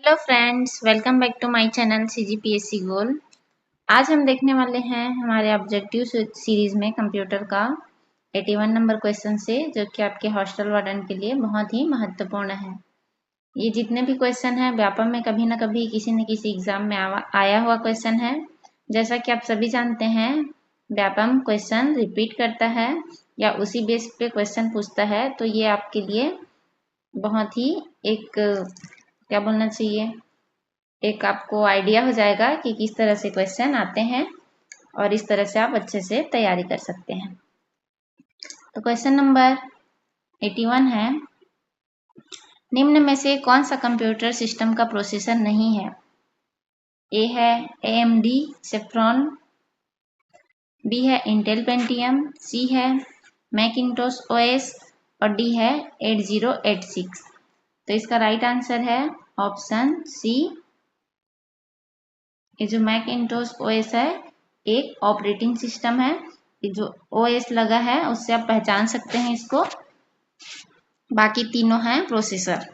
Hello friends, welcome back to my channel CGPSC goal. आज हम देखने वाले हैं हमारे ऑब्जेक्टिव सीरीज में कंप्यूटर का 81 नंबर क्वेश्चन से, जो कि आपके हॉस्टल वार्डन के लिए बहुत ही महत्वपूर्ण है। ये जितने भी क्वेश्चन हैं व्यापम में कभी न कभी किसी न किसी एग्जाम में आया हुआ क्वेश्चन है। जैसा कि आप सभी जानते हैं, व्यापम क्वेश्चन रिपीट करता है या उसी बेस पे क्वेश्चन पूछता है, तो ये आपके लिए बहुत ही एक क्या बोलना चाहिए, एक आपको आइडिया हो जाएगा कि किस तरह से क्वेश्चन आते हैं और इस तरह से आप अच्छे से तैयारी कर सकते हैं। तो क्वेश्चन नंबर 81 है, निम्न में से कौन सा कंप्यूटर सिस्टम का प्रोसेसर नहीं है? ए है AMD सेफ्रॉन, बी है इंटेल पेंटियम, सी है मैकिंटोश OS और डी है 8086। तो इसका राइट आंसर है ऑप्शन सी। ये जो मैकिंटोश OS है एक ऑपरेटिंग सिस्टम है। ये जो OS लगा है उससे आप पहचान सकते हैं इसको, बाकी तीनों हैं प्रोसेसर।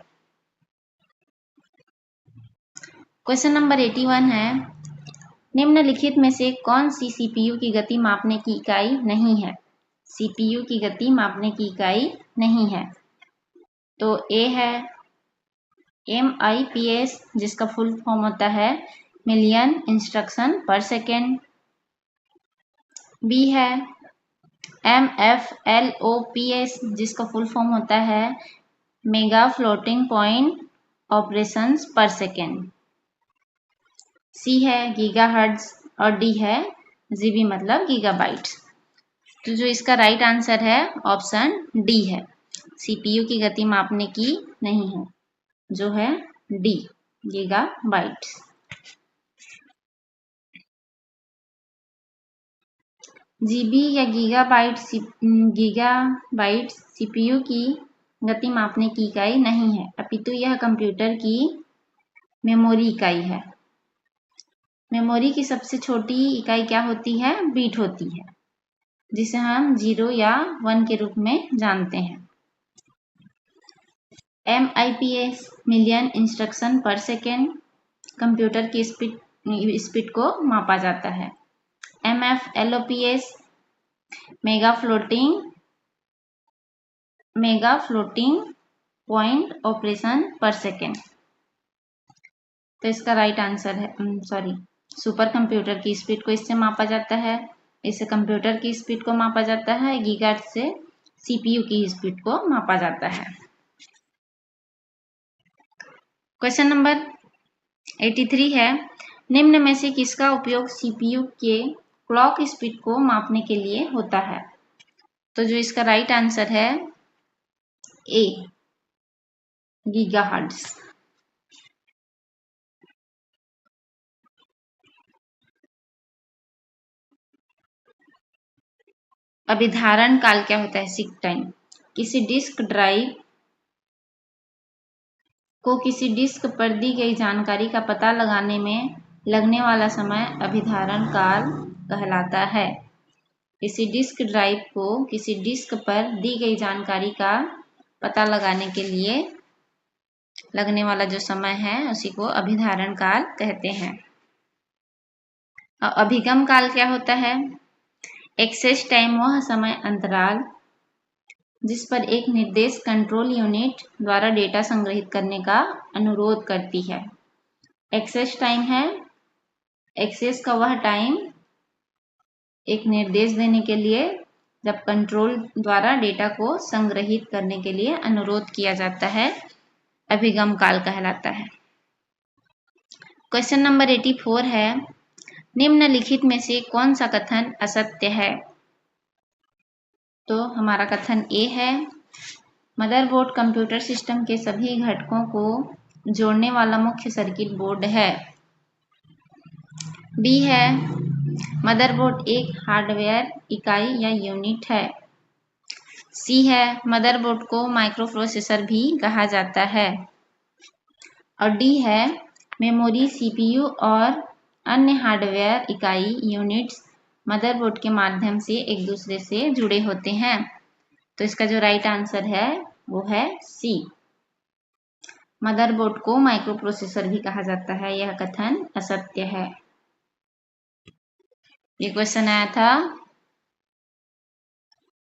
क्वेश्चन नंबर 81 है, निम्नलिखित में से कौन सी CPU की गति मापने की इकाई नहीं है? CPU की गति मापने की इकाई नहीं है। तो ए है MIPS, जिसका फुल फॉर्म होता है मिलियन इंस्ट्रक्शन पर सेकेंड। बी है MFLOPS, जिसका फुल फॉर्म होता है मेगा फ्लोटिंग पॉइंट ऑपरेशंस पर सेकेंड। सी है गीगाहर्ट्ज और डी है जीबी मतलब गीगाबाइट। तो जो इसका राइट आंसर है ऑप्शन डी है, CPU की गति मापने की नहीं है, जो है डी गीगाबाइट। जीबी या गीगाबाइट CPU की गति मापने की इकाई नहीं है, अपितु यह कंप्यूटर की मेमोरी इकाई है। मेमोरी की सबसे छोटी इकाई क्या होती है? बीट होती है, जिसे हम 0 या 1 के रूप में जानते हैं। MIPS मिलियन इंस्ट्रक्शन पर सेकेंड कंप्यूटर की स्पीड को मापा जाता है। MFLOPS mega floating point operation पर सेकेंड। तो इसका राइट आंसर है सुपर कंप्यूटर की स्पीड को इससे मापा जाता है, इससे कंप्यूटर की स्पीड को मापा जाता है। गीगाहर्ट्ज से CPU की स्पीड को मापा जाता है। क्वेश्चन नंबर 83 है, निम्न में से किसका उपयोग CPU के क्लॉक स्पीड को मापने के लिए होता है? तो जो इसका राइट आंसर है ए गीगाहर्ट्ज। अभिधारण काल क्या होता है? Seek time. किसी डिस्क ड्राइव को किसी डिस्क पर दी गई जानकारी का पता लगाने में लगने वाला समय अभिधारण काल कहलाता है। किसी डिस्क ड्राइव को किसी डिस्क पर दी गई जानकारी का पता लगाने के लिए लगने वाला जो समय है उसी को अभिधारण काल कहते हैं। अभिगम काल क्या होता है? एक्सेस टाइम वह समय अंतराल जिस पर एक निर्देश कंट्रोल यूनिट द्वारा डेटा संग्रहित करने का अनुरोध करती है। एक्सेस टाइम है एक्सेस का वह टाइम एक निर्देश देने के लिए जब कंट्रोल द्वारा डेटा को संग्रहित करने के लिए अनुरोध किया जाता है, अभिगम काल कहलाता है। क्वेश्चन नंबर 84 है, निम्नलिखित में से कौन सा कथन असत्य है? तो हमारा कथन ए है, मदरबोर्ड कंप्यूटर सिस्टम के सभी घटकों को जोड़ने वाला मुख्य सर्किट बोर्ड है। बी है, मदरबोर्ड एक हार्डवेयर इकाई या यूनिट है। सी है, मदरबोर्ड को माइक्रोप्रोसेसर भी कहा जाता है। और डी है, मेमोरी CPU और अन्य हार्डवेयर इकाई यूनिट्स मदरबोर्ड के माध्यम से एक दूसरे से जुड़े होते हैं। तो इसका जो राइट आंसर है वो है सी। मदरबोर्ड को माइक्रो प्रोसेसर भी कहा जाता है, यह कथन असत्य है। ये क्वेश्चन आया था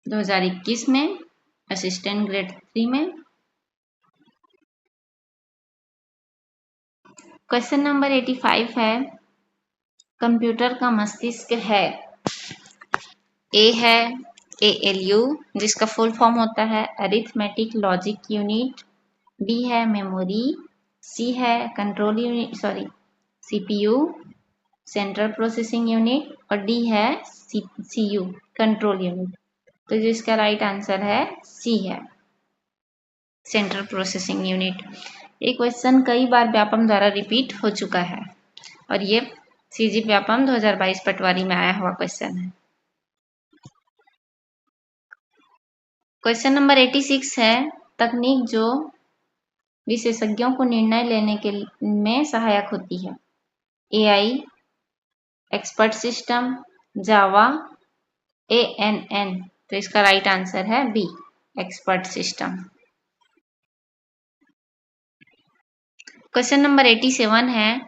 2021 में असिस्टेंट ग्रेड 3 में। क्वेश्चन नंबर 85 है, कंप्यूटर का मस्तिष्क है। ए है ALU जिसका फुल फॉर्म होता है अरिथमेटिक लॉजिक यूनिट, बी है मेमोरी, सी है control unit CPU central processing unit, और डी है CU कंट्रोल यूनिट। तो जो इसका राइट आंसर है सी है, सेंट्रल प्रोसेसिंग यूनिट। ये क्वेश्चन कई बार व्यापम द्वारा रिपीट हो चुका है और ये CG व्यापम 2022 पटवारी में आया हुआ क्वेश्चन है। क्वेश्चन नंबर 86 है, तकनीक जो विशेषज्ञों को निर्णय लेने के में सहायक होती है। AI, expert system, Java, ANN। तो इसका राइट आंसर है B, expert system. Question number 87 है,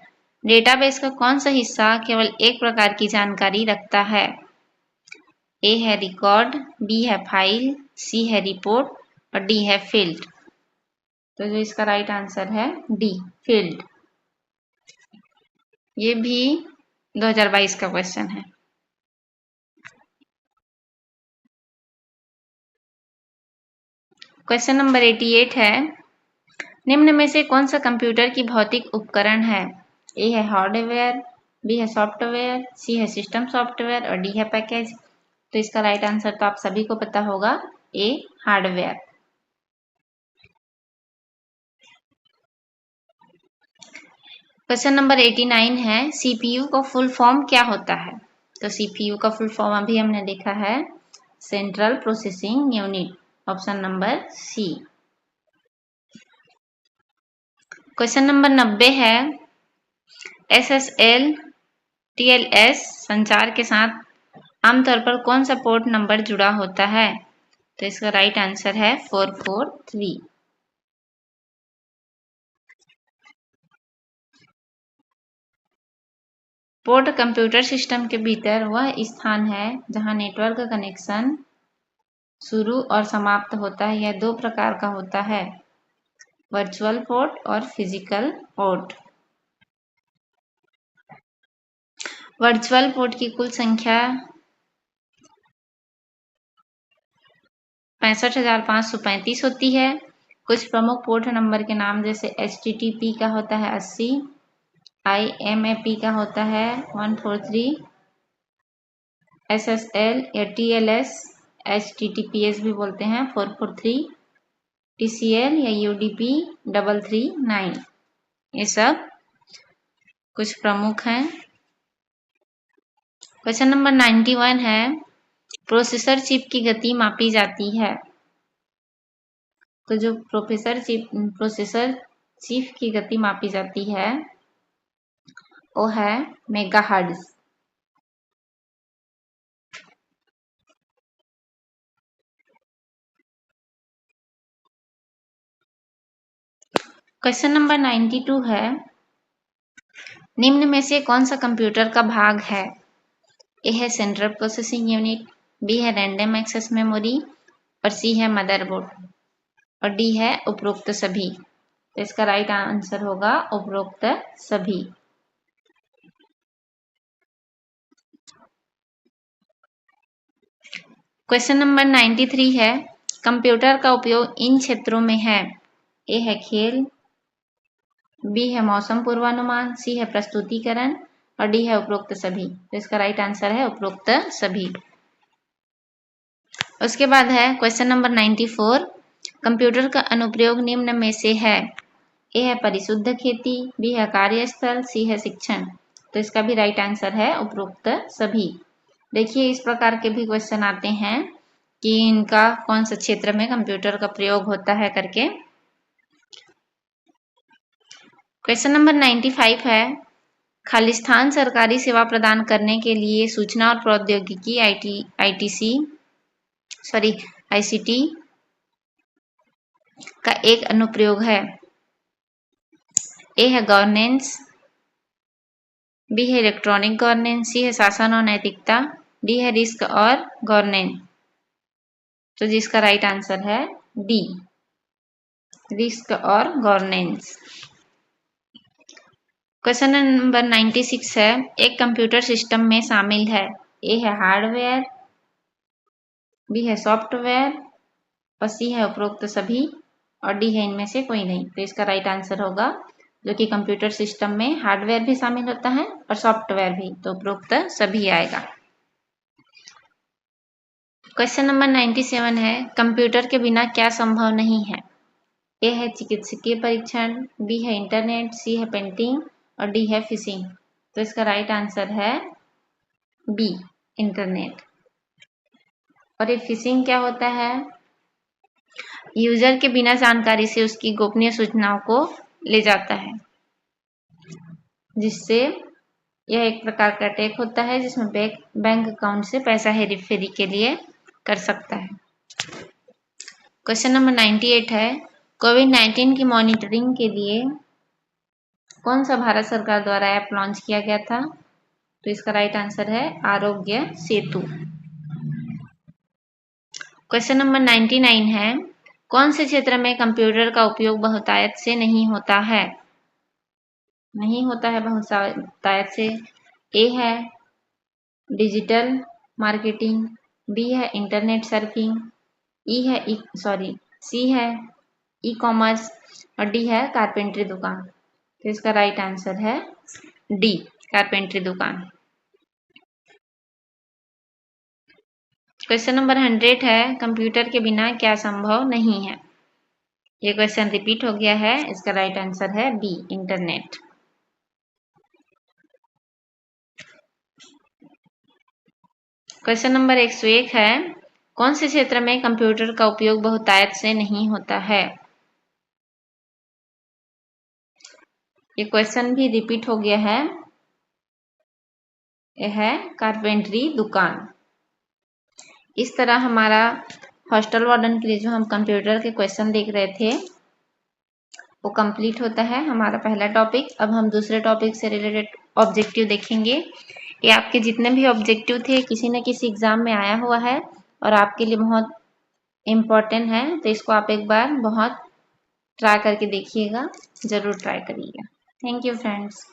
डेटाबेस का कौन सा हिस्सा केवल एक प्रकार की जानकारी रखता है। ए है रिकॉर्ड, बी है फाइल, सी है रिपोर्ट और डी है फील्ड। तो जो इसका राइट आंसर है डी, फील्ड। ये भी 2022 का क्वेश्चन है। क्वेश्चन नंबर 88 है, निम्न में से कौन सा कंप्यूटर की भौतिक उपकरण है। ए है हार्डवेयर, बी है सॉफ्टवेयर, सी है सिस्टम सॉफ्टवेयर और डी है पैकेज। तो इसका राइट आंसर तो आप सभी को पता होगा, ए हार्डवेयर। क्वेश्चन नंबर 89 है, CPU का फुल फॉर्म क्या होता है। तो CPU का फुल फॉर्म अभी हमने देखा है, central processing unit, option number C. Question number 90 है, SSL TLS संचार के साथ आमतौर पर कौन सा पोर्ट नंबर जुड़ा होता है। तो इसका राइट आंसर है 443। पोर्ट कंप्यूटर सिस्टम के भीतर वह स्थान है जहां नेटवर्क कनेक्शन शुरू और समाप्त होता है। यह दो प्रकार का होता है, वर्चुअल पोर्ट और फिजिकल पोर्ट। वर्चुअल पोर्ट की कुल संख्या 65,535 होती है। कुछ प्रमुख पोर्ट नंबर के नाम जैसे HTTP का होता है 80, IMAP का होता है 143, SSL या TLS HTTPS भी बोलते हैं 443, TCL या UDP 339। ये सब कुछ प्रमुख हैं। क्वेश्चन नंबर 91 है, प्रोसेसर चिप की गति मापी जाती है। तो जो प्रोसेसर चिप की गति मापी जाती है वो है मेगाहर्ट्ज। क्वेश्चन नंबर 92 है, निम्न में से कौन सा कंप्यूटर का भाग है। ए है सेंट्रल प्रोसेसिंग यूनिट, बी है रैंडम एक्सेस मेमोरी और सी है मदरबोर्ड और डी है उपरोक्त सभी। तो इसका राइट आंसर होगा उपरोक्त सभी। क्वेश्चन नंबर 93 है, कंप्यूटर का उपयोग इन क्षेत्रों में है। ए है खेल, बी है मौसम पूर्वानुमान, सी है प्रस्तुतिकरण और डी है उपरोक्त सभी। तो इसका राइट आंसर है उपरोक्त सभी। उसके बाद है क्वेश्चन नंबर 94, कंप्यूटर का अनुप्रयोग निम्न में से है। ए है परिशुद्ध खेती, बी है कार्यस्थल, सी है शिक्षण। तो इसका भी राइट आंसर है उपरोक्त सभी। देखिए इस प्रकार के भी क्वेश्चन आते हैं कि इनका कौन सा क्षेत्र में कंप्यूटर का प्रयोग होता है करके। क्वेश्चन नंबर 95 है, खालिस्तान सरकारी सेवा प्रदान करने के लिए सूचना और प्रौद्योगिकी ICT का एक अनुप्रयोग है। ए है गवर्नेंस, बी है इलेक्ट्रॉनिक गवर्नेंस, सी है शासन और नैतिकता, डी है रिस्क और गवर्नेंस। तो जिसका राइट आंसर है डी, रिस्क और गवर्नेंस। क्वेश्चन नंबर 96 है, एक कंप्यूटर सिस्टम में शामिल है, ए है हार्डवेयर, बी है सॉफ्टवेयर और सी है उपरोक्त सभी और डी है इनमें से कोई नहीं। तो इसका राइट आंसर होगा जो कि कंप्यूटर सिस्टम में हार्डवेयर भी शामिल होता है और सॉफ्टवेयर भी, तो उपरोक्त सभी आएगा। क्वेश्चन नंबर 97 है, कंप्यूटर के बिना क्या संभव नहीं है, ए है चिकित्सकीय परीक्षण, बी है इंटरनेट, सी है पेंटिंग और डी है फिशिंग। तो इसका राइट आंसर है बी, इंटरनेट। और ये फिशिंग क्या होता है, यूजर के बिना जानकारी से उसकी गोपनीय सूचनाओं को ले जाता है, जिससे यह एक प्रकार का अटैक होता है जिसमें बैंक अकाउंट से पैसा हेरफेरी के लिए कर सकता है। क्वेश्चन नंबर 98 है, कोविड-19 की मॉनिटरिंग के लिए कौन सा भारत सरकार द्वारा ऐप लॉन्च किया गया था? तो इसका राइट आंसर है आरोग्य सेतु। क्वेश्चन नंबर 99 है, कौन से क्षेत्र में कंप्यूटर का उपयोग बहुतायत से नहीं होता है? नहीं होता है बहुतायत से। ए है डिजिटल मार्केटिंग, बी है इंटरनेट सर्फिंग, सी है ई कॉमर्स और डी है कारपेंटरी दुकान। तो इसका राइट आंसर है डी, कारपेंटरी दुकान। क्वेश्चन नंबर 100 है, कंप्यूटर के बिना क्या संभव नहीं है? ये क्वेश्चन रिपीट हो गया है, इसका राइट आंसर है बी, इंटरनेट। क्वेश्चन नंबर 101 है, कौन से क्षेत्र में कंप्यूटर का उपयोग बहुतायत से नहीं होता है? ये क्वेश्चन भी रिपीट हो गया है, यह है कारपेंटरी दुकान। इस तरह हमारा हॉस्टल वार्डन के लिए जो हम कंप्यूटर के क्वेश्चन देख रहे थे वो कंप्लीट होता है हमारा पहला टॉपिक। अब हम दूसरे टॉपिक से रिलेटेड ऑब्जेक्टिव देखेंगे। ये आपके जितने भी ऑब्जेक्टिव थे किसी न किसी एग्जाम में आया हुआ है और आपके लिए बहुत इम्पोर्टेंट है, तो इसको आप एक बार बहुत ट्राई करके देखिएगा, जरूर ट्राई करिएगा। Thank you friends.